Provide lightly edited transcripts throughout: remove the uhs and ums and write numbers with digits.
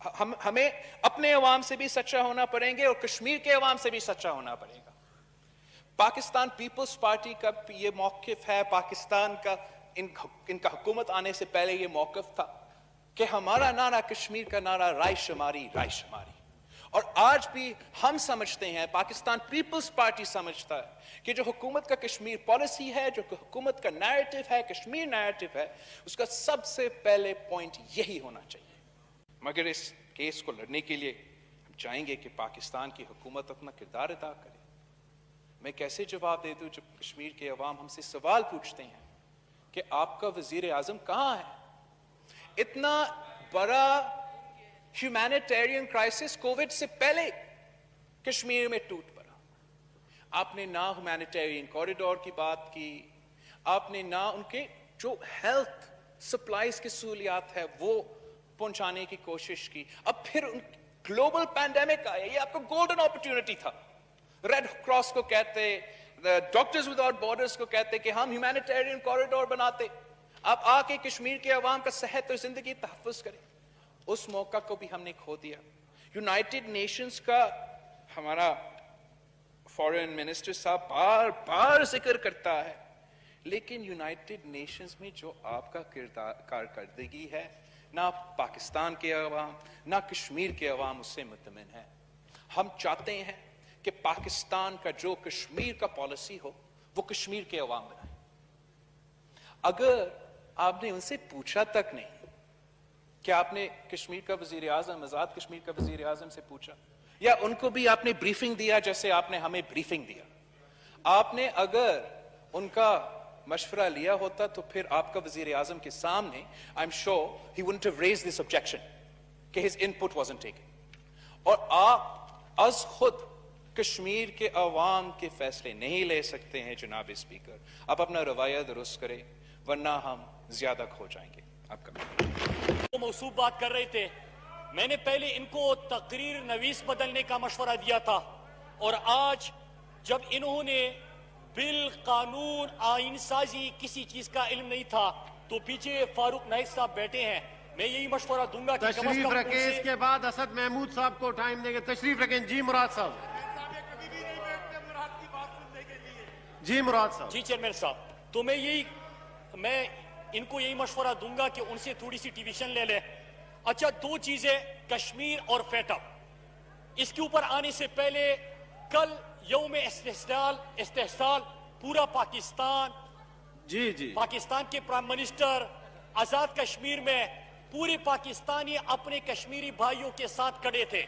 ہمیں اپنے عوام سے بھی سچا ہونا پڑیں گے اور کشمیر کے عوام سے بھی سچا ہونا پڑے گا. پاکستان پیپلز پارٹی کا یہ موقف ہے, پاکستان کا ان کا حکومت آنے سے پہلے یہ موقف تھا کہ ہمارا نعرہ کشمیر کا نعرہ رائے شماری, رائے شماری. اور آج بھی ہم سمجھتے ہیں, پاکستان پیپلز پارٹی سمجھتا ہے کہ جو حکومت کا کشمیر پالیسی ہے, جو حکومت کا نیریٹو ہے, کشمیر نیریٹو ہے, اس کا سب سے پہلے پوائنٹ یہی ہونا چاہیے. مگر اس کیس کو لڑنے کے لیے ہم چاہیں گے کہ پاکستان کی حکومت اپنا کردار ادا کرے. میں کیسے جواب دے دوں جب کشمیر کے عوام ہم سے سوال پوچھتے ہیں کہ آپ کا وزیر اعظم کہاں ہے؟ اتنا بڑا ہیومینیٹیرین کرائسس کووڈ سے پہلے کشمیر میں ٹوٹ پڑا. آپ نے نہ ہیومینیٹیرین کوریڈور کی بات کی, آپ نے نہ ان کے جو ہیلتھ سپلائز کی سہولیات ہے وہ پہنچانے کی کوشش کی. اب پھر گلوبل پینڈیمک آیا, یہ آپ کو گولڈن اپرچونٹی تھا. ریڈ کراس کو کہتے, ڈاکٹرز وداؤٹ بارڈرز کو کہتے کہ ہم ہیومینیٹیرین کوریڈور بناتے, آپ آ کے کشمیر کے عوام کا صحت اور زندگی تحفظ کریں. اس موقع کو بھی ہم نے کھو دیا. یونائٹڈ نیشنز کا ہمارا فارن منسٹر صاحب بار بار ذکر کرتا ہے, لیکن یونائٹڈ نیشنز میں جو آپ کا کارکردگی ہے, نہ پاکستان کے عوام نہ کشمیر کے عوام اس سے مطمئن ہے. ہم چاہتے ہیں کہ پاکستان کا جو کشمیر کا پالیسی ہو وہ کشمیر کے عوام بنائیں. اگر آپ نے ان سے پوچھا تک نہیں کہ آپ نے کشمیر کا وزیر اعظم, آزاد کشمیر کا وزیر اعظم سے پوچھا, یا ان کو بھی آپ نے بریفنگ دیا جیسے آپ نے ہمیں بریفنگ دیا, آپ نے اگر ان کا مشورہ لیا ہوتا تو پھر آپ کا وزیر اعظم کے سامنے I'm sure he wouldn't have raised this objection کہ his input wasn't taken. اور آپ از خود کشمیر کے عوام کے فیصلے نہیں لے سکتے ہیں جناب اسپیکر. آپ اپنا رویہ درست کریں ورنہ ہم زیادہ کھو جائیں گے. آپ کا موصوف بات کر رہے تھے, میں نے پہلے ان کو تقریر نویس بدلنے کا مشورہ دیا تھا, اور آج جب انہوں نے بل, قانون, آئین سازی کسی چیز کا علم نہیں تھا تو پیچھے فاروق نائک صاحب بیٹھے ہیں. میں یہی مشورہ دوں گا کہ تشریف رکھیں. اس کے بعد اسد محمود صاحب کو ٹائم دیں گے. تشریف رکھیں. جی مراد صاحب. جی مراد صاحب. جی چیئرمین صاحب, تو میں ان کو یہی مشورہ دوں گا کہ ان سے تھوڑی سی ٹیویشن لے لیں. اچھا, دو چیزیں, کشمیر اور فیٹا, اس کے اوپر آنے سے پہلے کل یوم استحصال پورا پاکستان, جی جی پاکستان کے پرائم منسٹر آزاد کشمیر میں پورے پاکستانی اپنے کشمیری بھائیوں کے ساتھ کھڑے تھے,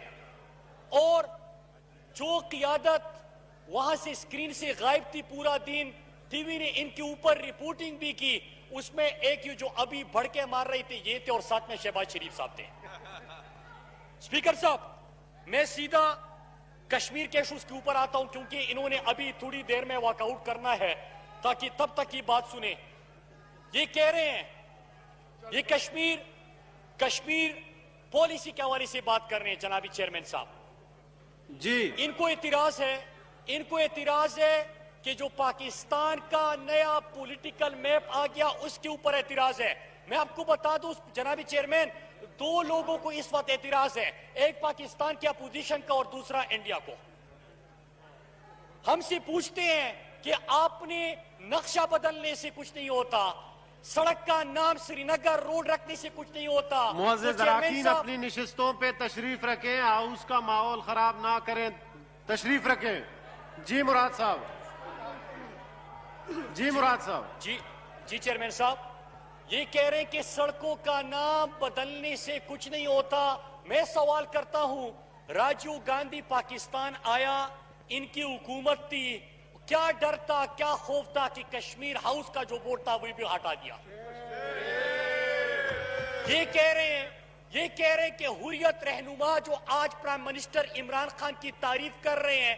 اور جو قیادت وہاں سے اسکرین سے غائب تھی پورا دن, ٹی وی نے ان کے اوپر رپورٹنگ بھی کی, اس میں ایک یہ جو ابھی بھڑکے مار رہے تھے یہ تھے, اور ساتھ میں شہباز شریف صاحب تھے. اسپیکر صاحب, میں سیدھا کشمیر کے ایشوز کے اوپر آتا ہوں کیونکہ انہوں نے ابھی تھوڑی دیر میں واک آؤٹ کرنا ہے تاکہ تب تک یہ بات سنیں. یہ کہہ رہے ہیں, یہ کشمیر پالیسی کے حوالے سے بات کر رہے ہیں جنابی چیئرمین صاحب. جی ان کو اعتراض ہے کہ جو پاکستان کا نیا پولیٹیکل میپ آ گیا اس کے اوپر اعتراض ہے. میں آپ کو بتا دوں جنابی چیئرمین, دو لوگوں کو اس وقت اعتراض ہے, ایک پاکستان کی اپوزیشن کا اور دوسرا انڈیا کو. ہم سے پوچھتے ہیں کہ آپ نے نقشہ بدلنے سے کچھ نہیں ہوتا, سڑک کا نام سری نگر روڈ رکھنے سے کچھ نہیں ہوتا. معزز اراکین, اپنی نشستوں پہ تشریف رکھیں, ہاؤس کا ماحول خراب نہ کریں. تشریف رکھیں. جی مراد صاحب. جی مراد صاحب. جی چیئرمین صاحب, یہ کہہ رہے ہیں کہ سڑکوں کا نام بدلنے سے کچھ نہیں ہوتا. میں سوال کرتا ہوں, راجیو گاندھی پاکستان آیا, ان کی حکومت تھی, کیا ڈر تھا, کیا خوف تھا کہ کشمیر ہاؤس کا جو بورڈ تھا وہ بھی ہٹا دیا. یہ کہہ رہے ہیں کہ حریت رہنما جو آج پرائم منسٹر عمران خان کی تعریف کر رہے ہیں,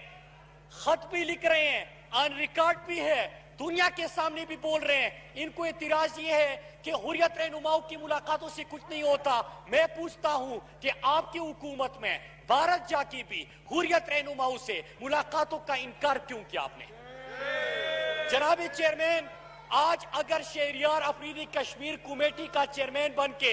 خط بھی لکھ رہے ہیں, آن ریکارڈ بھی ہے, دنیا کے سامنے بھی بول رہے ہیں, ان کو اعتراض یہ ہے کہ حریت رہنماؤں کی ملاقاتوں سے کچھ نہیں ہوتا. میں پوچھتا ہوں کہ آپ کی حکومت میں بھارت جا کی بھی حریت رہنماؤں سے ملاقاتوں کا انکار کیوں کیا آپ نے؟ جناب چیئرمین, آج اگر شہریار افریدی کشمیر کمیٹی کا چیئرمین بن کے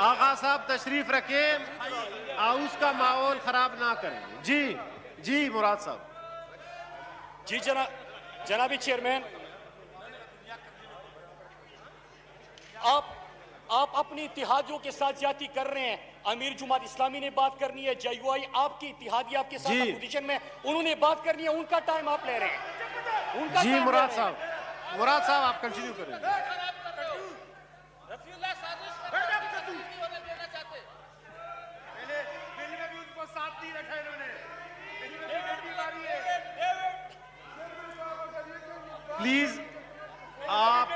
آغا صاحب تشریف رکھیں، ہاؤس کا ماحول خراب نہ کریں. جی مراد صاحب. جی جنابی چیئرمین، آپ اپنی اتحادیوں کے ساتھ زیادتی کر رہے ہیں. امیر جماعت اسلامی نے بات کرنی ہے، جے یو آئی آپ کی اتحادی آپ کے ساتھ جی. اپوزیشن میں، انہوں نے بات کرنی ہے، ان کا ٹائم آپ لے رہے ہیں. جی مراد صاحب آپ کنٹینیو کریں. پلیز آپ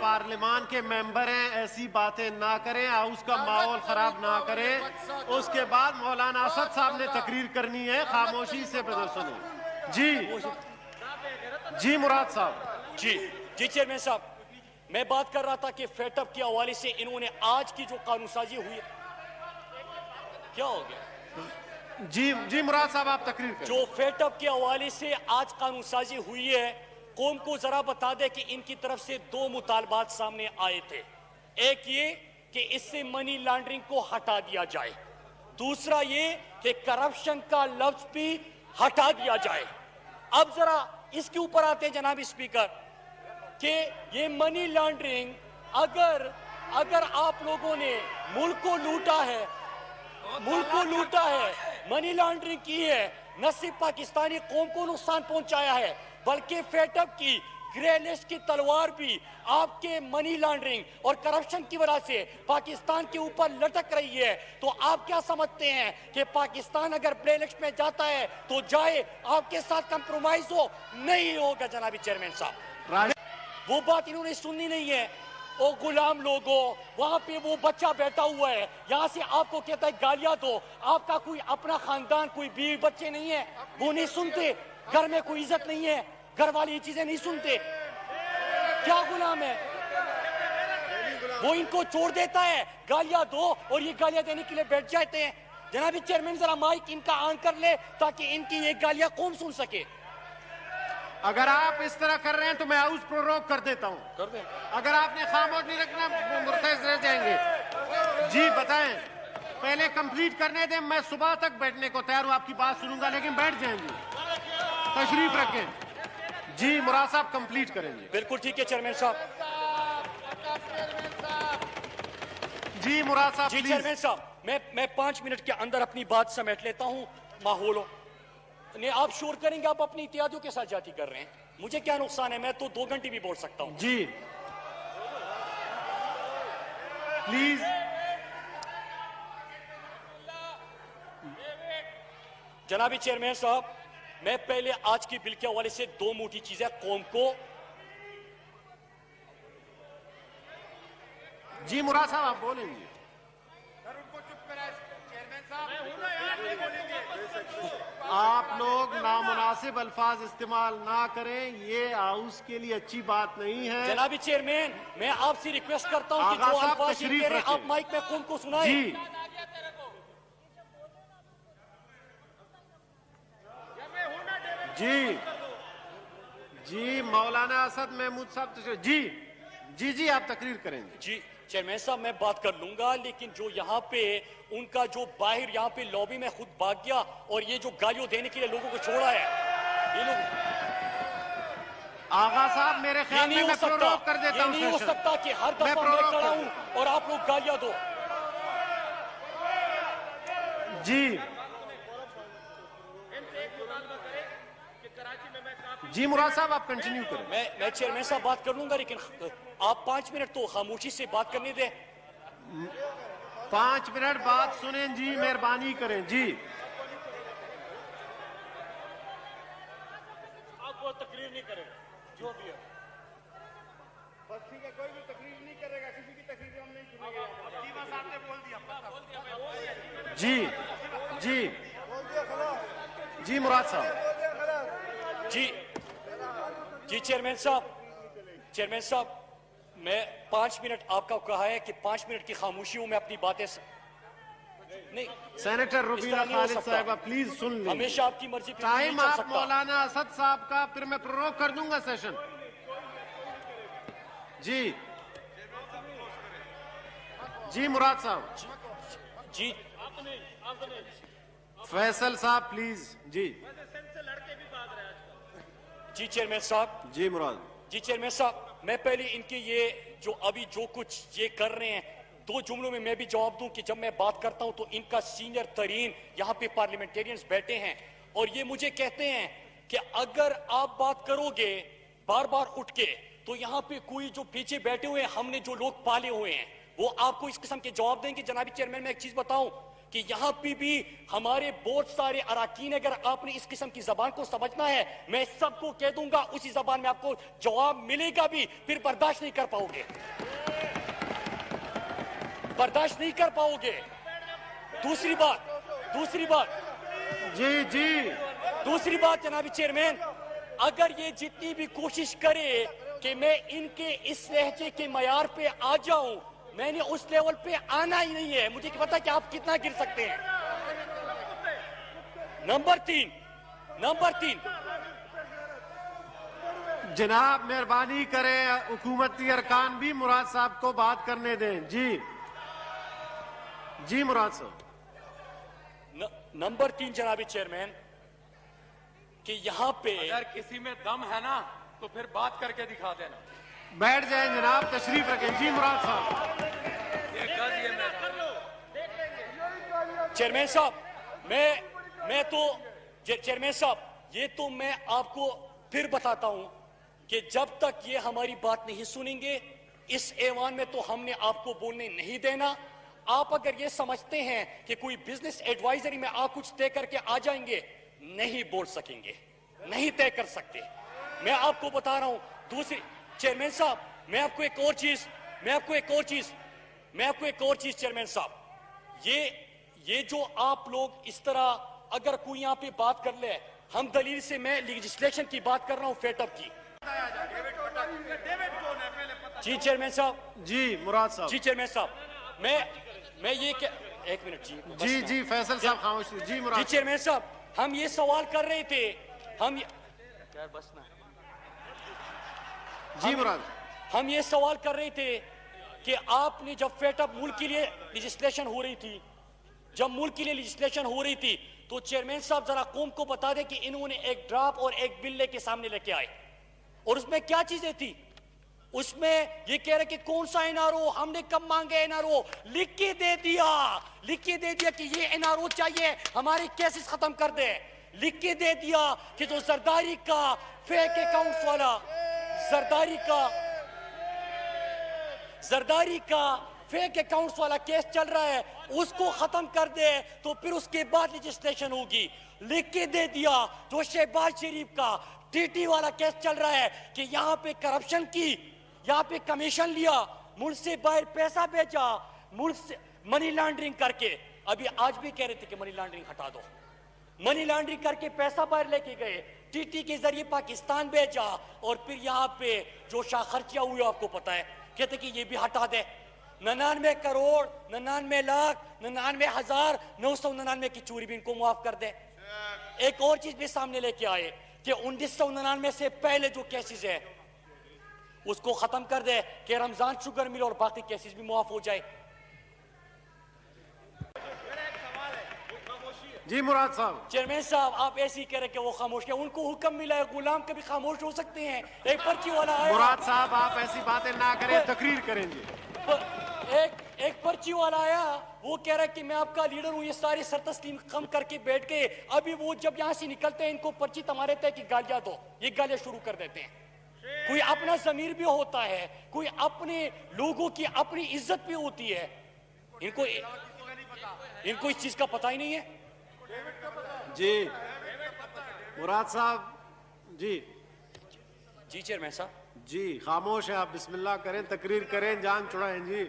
پارلیمان کے ممبر ہیں، ایسی باتیں نہ کریں، ہاؤس کا ماحول خراب نہ کریں. اس کے بعد مولانا اسد صاحب نے تقریر کرنی ہے، خاموشی سے سنیں. جی مراد صاحب. جی چیئرمین صاحب، میں بات کر رہا تھا کہ فیٹ اپ کے حوالے سے انہوں نے آج کی جو قانون سازی ہوئی ہے، کیا ہو گیا؟ جی مراد صاحب آپ تقریر کریں. جو فیٹ اپ کے حوالے سے آج قانون سازی ہوئی ہے، قوم کو ذرا بتا دے کہ ان کی طرف سے 2 مطالبات سامنے آئے تھے. ایک یہ کہ اس سے منی لانڈرنگ کو ہٹا دیا جائے، دوسرا یہ کہ کرپشن کا لفظ بھی ہٹا دیا جائے. اب ذرا اس کے اوپر آتے ہیں جناب اسپیکر کہ یہ منی لانڈرنگ اگر آپ لوگوں نے ملک کو لوٹا ہے، منی لانڈرنگ کی ہے، نہ صرف پاکستانی قوم کو نقصان پہنچایا ہے بلکہ فیٹ اپ کی گرے لسٹ کی تلوار بھی آپ کے منی لانڈرنگ اور کرپشن کی وجہ سے پاکستان کے اوپر لٹک رہی ہے. تو آپ کیا سمجھتے ہیں کہ پاکستان اگر گرے لسٹ میں جاتا ہے تو جائے، آپ کے ساتھ کمپرومائز ہو؟ نہیں ہوگا جنابی چیئرمین صاحب. وہ بات انہوں نے سننی نہیں ہے. او غلام لوگوں، وہاں پہ وہ بچہ بیٹھا ہوا ہے، یہاں سے آپ کو کہتا ہے گالیاں دو. آپ کا کوئی اپنا خاندان، کوئی بیوی بچے نہیں ہیں، وہ نہیں سنتے. گھر میں کوئی عزت نہیں ہے، گھر والی یہ چیزیں نہیں سنتے. کیا غلام ہے وہ؟ ان کو چھوڑ دیتا ہے، گالیاں دو، اور یہ گالیاں دینے کے لیے بیٹھ جاتے ہیں. جناب چیئرمین ذرا مائک ان کا آن کر لے تاکہ ان کی یہ گالیاں قوم سن سکے. اگر آپ اس طرح کر رہے ہیں تو میں ہاؤس پروروگ کر دیتا ہوں. کر دیں. اگر آپ نے خاموش نہیں رکھنا مرتضی رہ جائیں گے. جی بتائیں، پہلے کمپلیٹ کرنے دیں. میں صبح تک بیٹھنے کو تیار ہوں، آپ کی بات سنوں گا، لیکن بیٹھ جائیں گے. تشریف رکھیں. جی مراد صاحب کمپلیٹ کریں گے. بالکل ٹھیک ہے چیئرمین صاحب. جی مراد صاحب جی پلیز. چیئرمین صاحب، میں 5 منٹ کے اندر اپنی بات سمیٹ لیتا ہوں. ماحولوں نے آپ شور کریں گے آپ اپنی اتحادیوں کے ساتھ جاتی کر رہے ہیں، مجھے کیا نقصان ہے؟ میں تو 2 گھنٹے بھی بول سکتا ہوں. جی پلیز. جنابی چیئرمین صاحب، میں پہلے آج کی بل کے حوالے سے 2 موٹی چیزیں قوم کو. جی مراد صاحب آپ بولیں گے. آپ لوگ نامناسب الفاظ استعمال نہ کریں، یہ ہاؤس کے لیے اچھی بات نہیں ہے. جنابی چیئرمین، میں آپ سے ریکویسٹ کرتا ہوں کہ جو الفاظ یہ کہہ رہے ہیں آپ مائک میں قوم کو سنائیں. جی مولانا اسد محمود صاحب جی آپ تقریر کریں گے. جی چیئرمین صاحب، میں بات کر لوں گا، لیکن جو یہاں پہ ان کا جو باہر یہاں پہ لابی میں خود بھاگ گیا اور یہ جو گالیوں دینے کے لیے لوگوں کو چھوڑا ہے، یہ لوگ آغا صاحب میرے خیال میں میں پروروگ کر دیتا ہوں. یہ نہیں ہو سکتا کہ ہر دفعہ میں کھڑا ہوں اور آپ لوگ گالیاں دو. جی مراد صاحب آپ کنٹینیو کریں. میں چیئرمین صاحب بات کر لوں گا، لیکن آپ 5 منٹ تو خاموشی سے بات کرنے دیں. 5 منٹ بات سنیں جی، مہربانی کریں. جی آپ کو تقریر نہیں کرے جو بھی ہے. بس ٹھیک ہے، کوئی بھی تقریر نہیں کرے گا، کسی کی تقریر ہم نہیں سنیں گے. صاحب نے بول دیا. جی مراد صاحب. جی چیئرمین صاحب، میں 5 منٹ آپ کا کہا ہے کہ 5 منٹ کی خاموشی ہوں، میں اپنی باتیں نہیں. سینیٹر روبینہ خالد صاحبہ پلیز سن لیں. ہمیشہ آپ کی مرضی پہ نہیں ٹائم چل آپ سکتا. مولانا اسد صاحب کا، پھر میں پروروگ کر دوں گا سیشن. جی مراد صاحب. جی فیصل صاحب پلیز. جی جی چیئرمین صاحب. جی مراد. جی چیئرمین صاحب میں پہلے ان کے یہ جو کچھ یہ کر رہے ہیں 2 جملوں میں بھی جواب دوں کہ جب میں بات کرتا ہوں تو ان کا سینئر ترین یہاں پہ پارلیمنٹیرینز بیٹھے ہیں اور یہ مجھے کہتے ہیں کہ اگر آپ بات کرو گے بار بار اٹھ کے تو یہاں پہ کوئی جو پیچھے بیٹھے ہوئے ہیں ہم نے جو لوگ پالے ہوئے ہیں وہ آپ کو اس قسم کے جواب دیں گے. جنابی چیئرمین میں ایک چیز بتاؤں کہ یہاں پہ بھی ہمارے بہت سارے اراکین اگر آپ نے اس قسم کی زبان کو سمجھنا ہے میں سب کو کہہ دوں گا اسی زبان میں آپ کو جواب ملے گا بھی پھر برداشت نہیں کر پاؤ گے. برداشت نہیں کر پاؤ گے. دوسری بات دوسری بات جنابی چیئرمین اگر یہ جتنی بھی کوشش کرے کہ میں ان کے اس لہجے کے معیار پہ آ جاؤں میں نے اس لیول پہ آنا ہی نہیں ہے. مجھے پتا کہ آپ کتنا گر سکتے ہیں. نمبر تین جناب مہربانی کریں حکومتی ارکان بھی مراد صاحب کو بات کرنے دیں. جی مراد صاحب. نمبر 3 جنابی چیئرمین کہ یہاں پہ اگر کسی میں دم ہے نا تو پھر بات کر کے دکھا دینا. بیٹھ جائیں جناب تشریف رکھیں. جی مراد صاحب. چیئرمین صاحب میں تو چیئرمین صاحب یہ تو میں آپ کو پھر بتاتا ہوں کہ جب تک یہ ہماری بات نہیں سنیں گے اس ایوان میں تو ہم نے آپ کو بولنے نہیں دینا. آپ اگر یہ سمجھتے ہیں کہ کوئی بزنس ایڈوائزری میں آپ کچھ طے کر کے آ جائیں گے نہیں بول سکیں گے, نہیں طے کر سکتے. میں آپ کو بتا رہا ہوں. دوسری چیئرمین صاحب میں آپ کو ایک اور چیز چیئرمین صاحب یہ جو آپ لوگ اس طرح اگر کوئی یہاں پہ بات کر لے ہم دلیل سے میں لیجسلیشن کی بات کر رہا ہوں فیٹ اپ کی. جی چیئرمین صاحب. جی مراد صاحب. جی چیئرمین صاحب میں یہ کہ ایک منٹ جی فیصل صاحب خاموش. جی مراد. جی چیئرمین صاحب ہم یہ سوال کر رہے تھے جی مراد. ہم یہ سوال کر رہے تھے کہ آپ نے جب فیٹ اپ ملک کے لیے لیجسلیشن ہو رہی تھی تو چیئرمین صاحب ذرا قوم کو بتا دیں کہ انہوں نے ایک ڈراپ اور ایک بل لے کے سامنے لے کے آئے اور اس میں کیا چیزیں تھی. اس میں یہ کہہ رہے کہ کون سا این آر او ہم نے کب مانگے این آر او لکھ کے دے دیا کہ یہ این آر او چاہیے ہمارے کیسز ختم کر دے. لکھ کے دے دیا کہ جو زرداری کا فیک اکاؤنٹس والا زرداری کا فیک اکاؤنٹس والا کیس چل رہا ہے اس کو ختم کر دے تو پھر اس کے بعد لیجسلیشن ہوگی. لکھ کے دے دیا جو شہباز شریف کا ٹی ٹی والا کیس چل رہا ہے کہ یہاں پہ کرپشن کی یہاں پہ کمیشن لیا ملک سے باہر پیسہ بھیجا ملک سے منی لانڈرنگ کر کے. ابھی آج بھی کہہ رہے تھے کہ منی لانڈرنگ ہٹا دو. منی لانڈرنگ کر کے پیسہ باہر لے کے گئے ٹی ٹی کے ذریعے پاکستان بھیجا اور پھر یہاں پہ جو شاہ خرچیاں ہوئی آپ کو پتا ہے کہتے کہ یہ بھی ہٹا دے. 99 کروڑ 99 لاکھ 99,999 کی چوری بھی ان کو معاف کر دے. ایک اور چیز بھی سامنے لے کے آئے کہ 1999 سے پہلے جو کیسز ہے اس کو ختم کر دے کہ رمضان شوگر مل اور باقی کیسز بھی معاف ہو جائے. جی مراد صاحب. چیئرمین صاحب آپ ایسے ہی کہہ رہے کہ وہ خاموش ہیں, ان کو حکم ملا ہے غلام کبھی خاموش ہو سکتے ہیں. ایک پرچی والا آیا مراد صاحب آپ ایسی باتیں نہ کریں تقریر کریں گے. ایک پرچی والا آیا وہ کہہ رہا ہے کہ میں آپ کا لیڈر ہوں, یہ سارے سر تسلیم خم کر کے بیٹھ گئے. ابھی وہ جب یہاں سے نکلتے ہیں ان کو پرچی تمہارے تھے کہ گالیاں دو, یہ گالیاں شروع کر دیتے ہیں. کوئی اپنا ضمیر بھی ہوتا ہے, کوئی اپنے لوگوں کی اپنی عزت بھی ہوتی ہے. ان کو اس چیز کا پتہ ہی نہیں ہے. جی مراد صاحب. جی چیئرمین صاحب. جی خاموش ہے آپ, بسم اللہ کریں تقریر کریں جان چھڑائیں. جی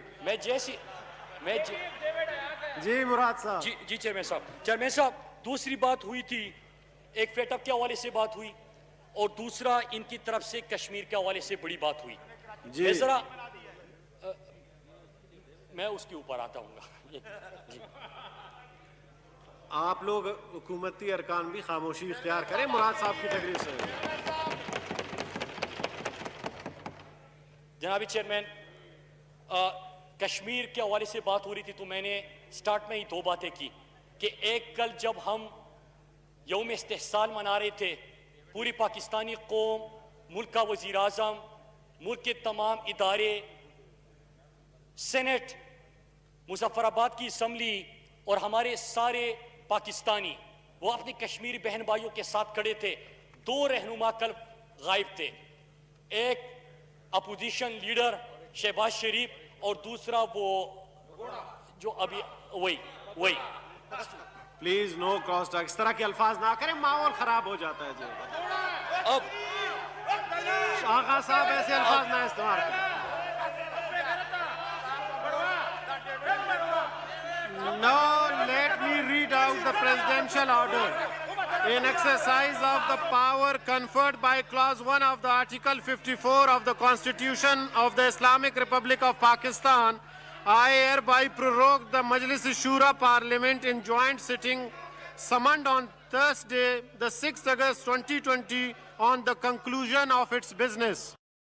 مراد صاحب. جی چیئرمین صاحب دوسری بات ہوئی تھی, ایک فیٹ اپ کے حوالے سے بات ہوئی اور دوسرا ان کی طرف سے کشمیر کے حوالے سے بڑی بات ہوئی. جی ذرا میں اس کے اوپر آتا ہوں گا. جی آپ لوگ حکومتی ارکان بھی خاموشی اختیار کریں مراد صاحب کی تقریر سے. جنابی چیئرمین کشمیر کے حوالے سے بات ہو رہی تھی تو میں نے سٹارٹ میں ہی دو باتیں کی کہ ایک کل جب ہم یوم استحصال منا رہے تھے پوری پاکستانی قوم، ملک کا وزیر اعظم، ملک کے تمام ادارے، سینٹ، مظفر آباد کی اسمبلی اور ہمارے سارے پاکستانی وہ اپنی کشمیری بہن بھائیوں کے ساتھ کھڑے تھے. دو رہنما کل غائب تھے، ایک اپوزیشن لیڈر شہباز شریف اور دوسرا وہ جو ابھی وہی پلیز نو کراس ٹاک، اس طرح کے الفاظ نہ کریں، ماحول خراب ہو جاتا ہے. جی اب آغا صاحب ایسے الفاظ نہ استعمال کریں. Now let me read out the presidential order. In exercise of the power conferred by Clause 1 of the Article 54 of the Constitution of the Islamic Republic of Pakistan, I hereby prorogue the Majlis-e-Shura Parliament in joint sitting summoned on Thursday, the 6th August 2020 on the conclusion of its business.